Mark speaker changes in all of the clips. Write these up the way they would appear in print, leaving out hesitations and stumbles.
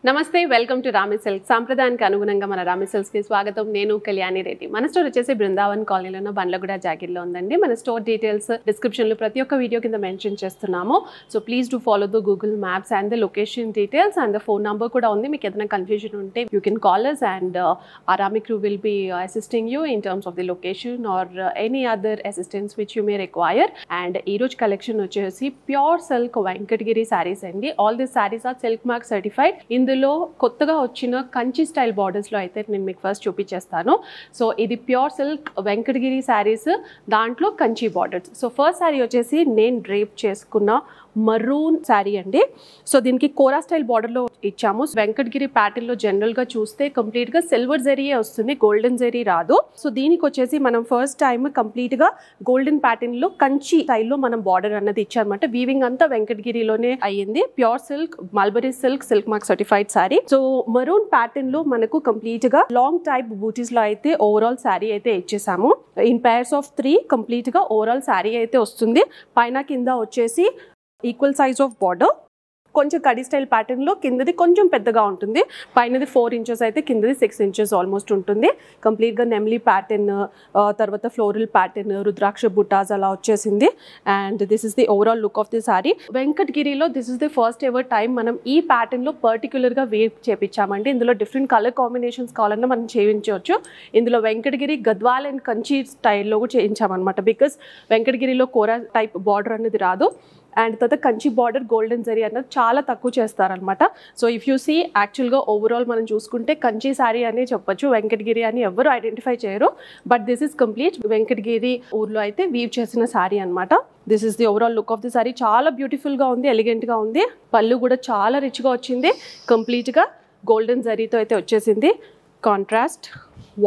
Speaker 1: నమస్తే welcome to Rami silk సాంప్రదాయానికి అనుగుణంగా మన రామి సిల్క్స్ కి స్వాగతం. నేను కళ్యాణి రెడ్డి. మన స్టోర్ వచ్చేసి బృందావన్ కాలనీలో ఉన్న బండ్లగూడ జాగిర్లో ఉందండి. మన స్టోర్ డీటెయిల్స్ డిస్క్రిప్షన్ లో ప్రతి ఒక్క వీడియో కింద మెన్షన్ చేస్తున్నాము. So please do follow the Google maps and the location details and the phone number కూడా ఉంది. మీకు ఏదైనా కన్ఫ్యూజన్ ఉంటే you can call us and our Rami crew will be assisting you in terms of the location or any other assistance which you may require. And ఈ రోజు collection వచ్చేసి pure silk Venkatagiri sarees అండి. All this sarees are silk mark certified. ఇందులో కొత్తగా వచ్చిన Kanchi style borders లో అయితే నేను మీకు ఫస్ట్ చూపించేస్తాను. సో ఇది ప్యూర్ సిల్క్ వెంకటగిరి సారీస్, దాంట్లో Kanchi borders. So first sorry వచ్చేసి నేను డ్రేప్ చేసుకున్న మరూన్ శారీ అండి. సో దీనికి కోరా స్టైల్ బార్డర్ లో ఇచ్చాము. వెంకటగిరి ప్యాటర్న్ లో జనరల్ గా చూస్తే కంప్లీట్ గా సిల్వర్ జరీయే వస్తుంది, గోల్డెన్ జరీ రాదు. సో దీనికి వచ్చేసి మనం ఫస్ట్ టైం కంప్లీట్ గా గోల్డెన్ ప్యాటర్న్ లో కంచి స్టైల్లో మనం బార్డర్ అన్నది ఇచ్చామన్నమాట. వీవింగ్ అంతా వెంకటగిరిలోనే అయ్యింది. Pure silk mulberry silk silk mark certified sorry. So maroon pattern లో మనకు కంప్లీట్ గా లాంగ్ టైప్ బూటీస్ లో అయితే ఓవరాల్ సారీ అయితే ఇచ్చేసాము. ఇన్ పైర్స్ ఆఫ్ 3 కంప్లీట్ గా ఓవరాల్ సారీ అయితే వస్తుంది. పైన కింద వచ్చేసి ఈక్వల్ సైజ్ ఆఫ్ బార్డర్, కొంచెం కడి స్టైల్ ప్యాటర్న్ లో కిందది కొంచెం పెద్దగా ఉంటుంది, పైనది 4 ఇంచెస్ అయితే కిందది 6 ఇంచెస్ ఆల్మోస్ట్ ఉంటుంది. కంప్లీట్ గా నెమ్లీ ప్యాటర్న్, తర్వాత ఫ్లోరల్ ప్యాటర్న్, రుద్రాక్ష బుటాస్ అలా వచ్చేసింది. And this is the overall look of the sari. వెంకటగిరిలో this is the first ever time మనం ఈ ప్యాటర్న్ లో పర్టికులర్ గా వేర్ చేపించామండి. ఇందులో డిఫరెంట్ కలర్ కాంబినేషన్స్ కావాలన్నా మనం చేయించవచ్చు. ఇందులో వెంకటగిరి గద్వాల్ అండ్ కంచి స్టైల్లో కూడా చేయించామన్నమాట. బికాస్ వెంకటగిరిలో కోరా టైప్ బార్డర్ అనేది రాదు. అండ్ తర్వాత కంచి బార్డర్ గోల్డెన్ జరీ అన్నది చాలా తక్కువ చేస్తారనమాట. సో ఇఫ్ యూ సీ యాక్చువల్గా ఓవరాల్ మనం చూసుకుంటే కంచి శారీ అనే చెప్పొచ్చు, వెంకటగిరి అని ఎవరు ఐడెంటిఫై చేయరు. But this is complete Venkatagiri ఊర్లో అయితే వీవ్ చేసిన శారీ అనమాట. This is the overall look of the sari. చాలా బ్యూటిఫుల్గా ఉంది, ఎలిగెంట్గా ఉంది. పళ్ళు కూడా చాలా రిచ్గా వచ్చింది. కంప్లీట్గా గోల్డెన్ జరీతో అయితే వచ్చేసింది. Contrast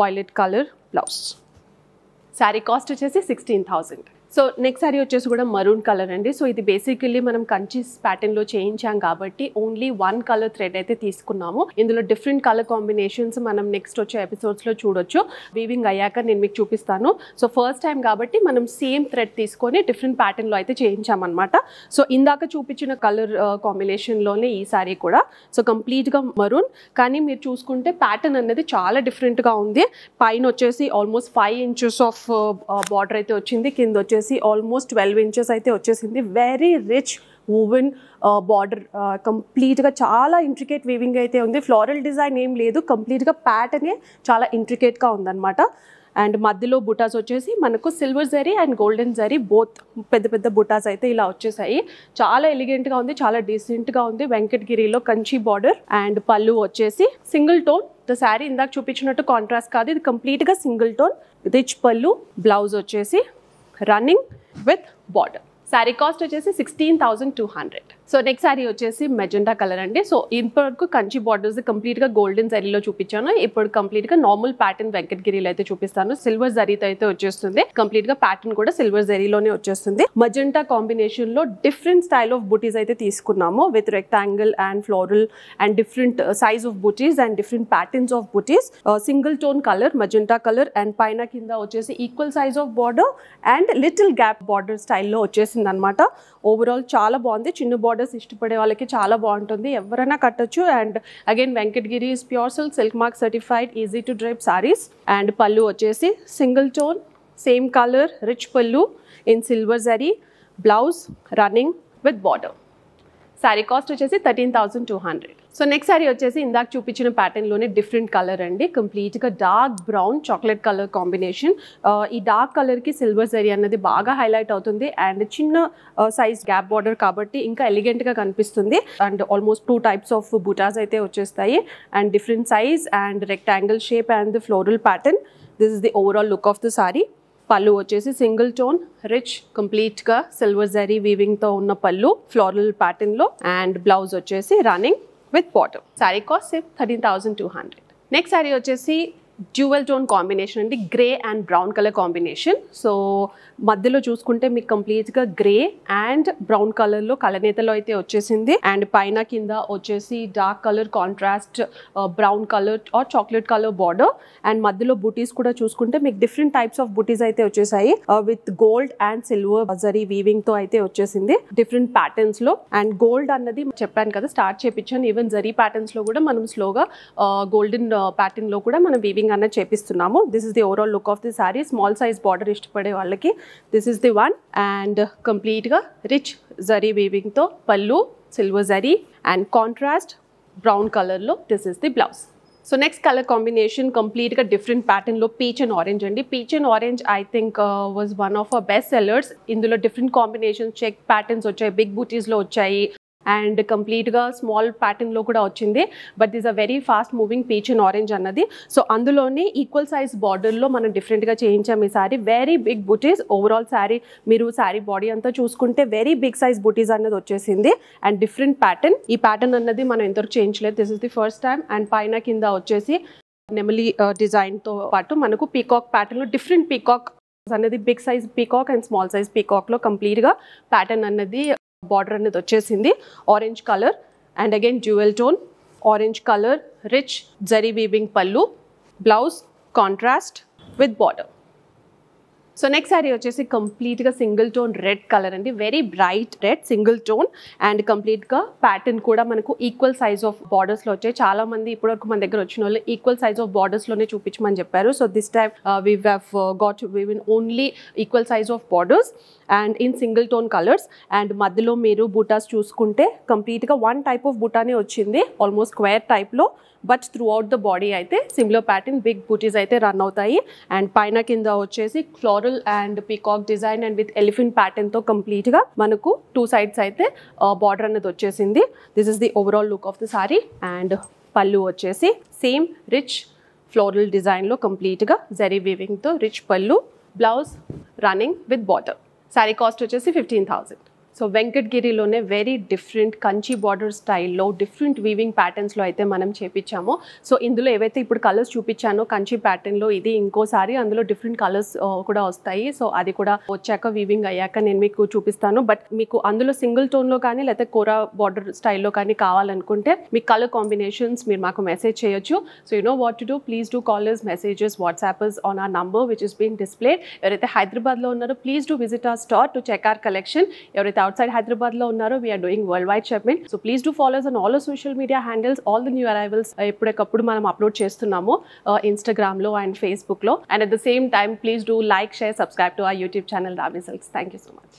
Speaker 1: violet colour blouse. Sari cost వచ్చేసి 16,000. సో నెక్స్ట్ సారీ వచ్చేసి కూడా మరూన్ కలర్ అండి. సో ఇది బేసికల్లీ మనం కంచి ప్యాటర్న్ లో చేయించాం కాబట్టి ఓన్లీ 1 కలర్ థ్రెడ్ అయితే తీసుకున్నాము. ఇందులో డిఫరెంట్ కలర్ కాంబినేషన్స్ మనం నెక్స్ట్ వచ్చే ఎపిసోడ్స్ లో చూడొచ్చు. వీవింగ్ అయ్యాక నేను మీకు చూపిస్తాను. సో ఫస్ట్ టైం కాబట్టి మనం సేమ్ థ్రెడ్ తీసుకొని డిఫరెంట్ ప్యాటర్న్ లో అయితే చేయించామన్నమాట. సో ఇందాక చూపించిన కలర్ కాంబినేషన్ లోనే ఈ సారీ కూడా. సో కంప్లీట్ గా మరూన్, కానీ మీరు చూసుకుంటే ప్యాటర్న్ అనేది చాలా డిఫరెంట్ గా ఉంది. పైన వచ్చేసి ఆల్మోస్ట్ 5 ఇంచెస్ ఆఫ్ బార్డర్ అయితే వచ్చింది, కింద వచ్చేసి ఆల్మోస్ట్ 12 ఇంచెస్ అయితే వచ్చేసింది. వెరీ రిచ్ వూవెన్ బార్డర్, కంప్లీట్గా చాలా ఇంట్రికేట్ వీవింగ్ అయితే ఉంది. ఫ్లోరల్ డిజైన్ ఏం లేదు, కంప్లీట్గా ప్యాటర్నే చాలా ఇంట్రికేట్గా ఉందన్నమాట. అండ్ మధ్యలో బుటాస్ వచ్చేసి మనకు silver zari and golden zari both పెద్ద పెద్ద బుటాస్ అయితే ఇలా వచ్చేసాయి. చాలా ఎలిగెంట్గా ఉంది, చాలా డీసెంట్గా ఉంది. వెంకటగిరిలో కంచి బార్డర్. అండ్ పళ్ళు వచ్చేసి సింగిల్ టోన్. ద శారీ ఇందాక చూపించినట్టు కాంట్రాస్ట్ కాదు, ఇది కంప్లీట్గా సింగిల్ టోన్. రిచ్ పళ్ళు. బ్లౌజ్ వచ్చేసి running with border. Sari cost వచ్చేసి 16,200. సో నెక్స్ట్ శారీ వచ్చేసి మెజెంటా కలర్ అండి. సో ఇప్పటివరకు కంచి బార్డర్స్ కంప్లీట్గా గోల్డెన్ జరీలో చూపించాను. ఇప్పుడు కంప్లీట్గా నార్మల్ ప్యాటర్న్ వెంకటగిరిలో అయితే చూపిస్తాను. సిల్వర్ జరీతో అయితే వచ్చేస్తుంది. కంప్లీట్గా ప్యాటర్న్ కూడా సిల్వర్ జరీలోనే వచ్చేస్తుంది. మెజెంటా కాంబినేషన్ లో డిఫరెంట్ స్టైల్ ఆఫ్ బుటీస్ అయితే తీసుకున్నాము with rectangle and floral and different size of buttis and different patterns of buttis. Single tone colour magenta colour and పైన కింద వచ్చేసి equal size of border and little gap border స్టైల్లో వచ్చేసింది అనమాట. Overall చాలా బాగుంది. చిన్న బార్డర్స్ ఇష్టపడే వాళ్ళకి చాలా బాగుంటుంది, ఎవరైనా కట్టొచ్చు. And again Venkatagiri is pure silk silk mark certified easy to drape saris. And పళ్ళు వచ్చేసి single tone same colour rich పళ్ళు in silver zari. Blouse running with border. Sari cost వచ్చేసి 13,200. సో నెక్స్ట్ శారీ వచ్చేసి ఇందాక చూపించిన ప్యాటర్న్ లోనే డిఫరెంట్ కలర్ అండి. కంప్లీట్ గా dark brown chocolate colour combination. ఈ డార్క్ కలర్ కి సిల్వర్ జరీ అన్నది బాగా హైలైట్ అవుతుంది. అండ్ చిన్న సైజ్ గ్యాప్ బార్డర్ కాబట్టి ఇంకా ఎలిగెంట్ గా కనిపిస్తుంది. అండ్ ఆల్మోస్ట్ 2 టైప్స్ ఆఫ్ బుటాస్ అయితే వచ్చేస్తాయి and different size and rectangle shape and the floral pattern. This is the overall look of the sorry. పళ్ళు వచ్చేసి సింగిల్ టోన్ రిచ్ కంప్లీట్గా సిల్వర్ జరీ వీవింగ్తో ఉన్న పళ్ళు ఫ్లోరల్ ప్యాటర్న్లో. అండ్ బ్లౌజ్ వచ్చేసి running with border. Sari cost 13,200. Next sari వచ్చేసి డ్యూయల్ టోన్ కాంబినేషన్ అండి, grey and brown colour combination. So మధ్యలో చూసుకుంటే మీకు కంప్లీట్గా గ్రే అండ్ బ్రౌన్ కలర్లో కలనేతలో అయితే వచ్చేసింది. అండ్ పైన కింద వచ్చేసి dark colour contrast brown colour or chocolate colour border. And మధ్యలో బుటీస్ కూడా చూసుకుంటే మీకు డిఫరెంట్ టైప్స్ ఆఫ్ బుటీస్ అయితే వచ్చేసాయి with gold and silver zari weaving తో అయితే వచ్చేసింది డిఫరెంట్ ప్యాటర్న్స్ లో. అండ్ గోల్డ్ అన్నది చెప్పాను కదా, స్టార్ట్ చేపించాను. ఈవెన్ జరీ ప్యాటర్న్స్ లో కూడా మనం స్లోగా గోల్డెన్ ప్యాటర్న్ లో కూడా మనం వీవింగ్ అన్నది చేపిస్తున్నాము. This is the overall look of the sari. Small size border ఇష్టపడే వాళ్ళకి this is the one. And complete గా రిచ్ జరీ వీవింగ్ తో పళ్ళు silver zari and contrast brown colour లో this is the blouse. So next colour combination కంప్లీట్గా different ప్యాటర్న్లో peach and orange అండి. Peach and orange I think was one of our best sellers. ఇందులో different combinations check patterns వచ్చాయి, big బూటీస్లో వచ్చాయి and కంప్లీట్గా small ప్యాటర్న్లో కూడా వచ్చింది. But this a very fast moving peach and orange అన్నది. సో అందులోనే ఈక్వల్ సైజ్ బార్డర్లో మనం డిఫరెంట్గా చేయించాం ఈ సారీ. వెరీ బిగ్ బూటీస్ ఓవరాల్ శారీ. మీరు శారీ బాడీ అంతా చూసుకుంటే వెరీ బిగ్ సైజ్ బూటీస్ అన్నది వచ్చేసింది అండ్ డిఫరెంట్ ప్యాటర్న్. ఈ ప్యాటర్న్ అన్నది మనం ఎంతవరకు చేయించలేదు, this is the first time. And పైన కింద వచ్చేసి నెమలి డిజైన్తో పాటు మనకు పీకాక్ ప్యాటర్న్లో డిఫరెంట్ పీకాక్ అన్నది, big size peacock and small size peacock కంప్లీట్గా ప్యాటర్న్ అన్నది బార్డర్ అనేది వచ్చేసింది. Orange colour and again dual tone orange colour, rich zari weaving పళ్ళు, blouse contrast with border. So next sari వచ్చేసి కంప్లీట్గా సింగిల్ టోన్ రెడ్ కలర్ అండి, very bright red single tone. And కంప్లీట్గా pattern కూడా మనకు ఈక్వల్ సైజ్ ఆఫ్ బార్డర్స్లో వచ్చాయి. చాలా మంది ఇప్పటివరకు మన దగ్గర వచ్చిన వాళ్ళు ఈక్వల్ సైజ్ ఆఫ్ బార్డర్స్లోనే చూపించమని చెప్పారు. So this time we have got only equal size of borders and in single tone colours. And మధ్యలో మీరు బూటాస్ చూసుకుంటే కంప్లీట్గా వన్ టైప్ ఆఫ్ బూటానే వచ్చింది, ఆల్మోస్ట్ స్క్వేర్ టైప్లో. But throughout the body అయితే సిమిలర్ ప్యాటర్న్ బిగ్ బూటీస్ అయితే రన్ అవుతాయి. అండ్ పైన కింద వచ్చేసి floral and peacock design and with elephant ప్యాటర్న్తో కంప్లీట్గా మనకు టూ సైడ్స్ అయితే బార్డర్ అనేది వచ్చేసింది. This is the overall look of the sari. And పళ్ళు వచ్చేసి సేమ్ రిచ్ ఫ్లోరల్ డిజైన్లో కంప్లీట్గా జరీ వీవింగ్తో రిచ్ పళ్ళు, blouse running with border. Sari cost వచ్చేసి 15,000. సో వెంకటగిరిలోనే వెరీ డిఫరెంట్ కంచి బార్డర్ స్టైల్లో డిఫరెంట్ వీవింగ్ ప్యాటర్న్స్లో అయితే మనం చేపించాము. సో ఇందులో ఏవైతే ఇప్పుడు కలర్స్ చూపించానో కంచి ప్యాటర్న్లో ఇది ఇంకోసారి అందులో డిఫరెంట్ కలర్స్ కూడా వస్తాయి. సో అది కూడా వచ్చాక వీవింగ్ అయ్యాక నేను మీకు చూపిస్తాను. బట్ మీకు అందులో సింగిల్ టోన్లో కానీ లేకపోతే కోరా బార్డర్ స్టైల్లో కానీ కావాలనుకుంటే మీ కలర్ కాంబినేషన్స్ మీరు మాకు మెసేజ్ చేయొచ్చు. So you know what to do, please do callers, messages, WhatsAppers on our number which is been displayed. ఎవరైతే హైదరాబాద్లో ఉన్నారో please do visit our store to check our collection. ఎవరైతే outside Hyderabad lo unnaro, we are doing worldwide shipment. So please do follow us on all our social media handles, all the new arrivals eppudekappudu manam upload chestunnamo Instagram lo and Facebook lo. And at the same time please do like, share, subscribe to our YouTube channel Rami Silks. Thank you so much.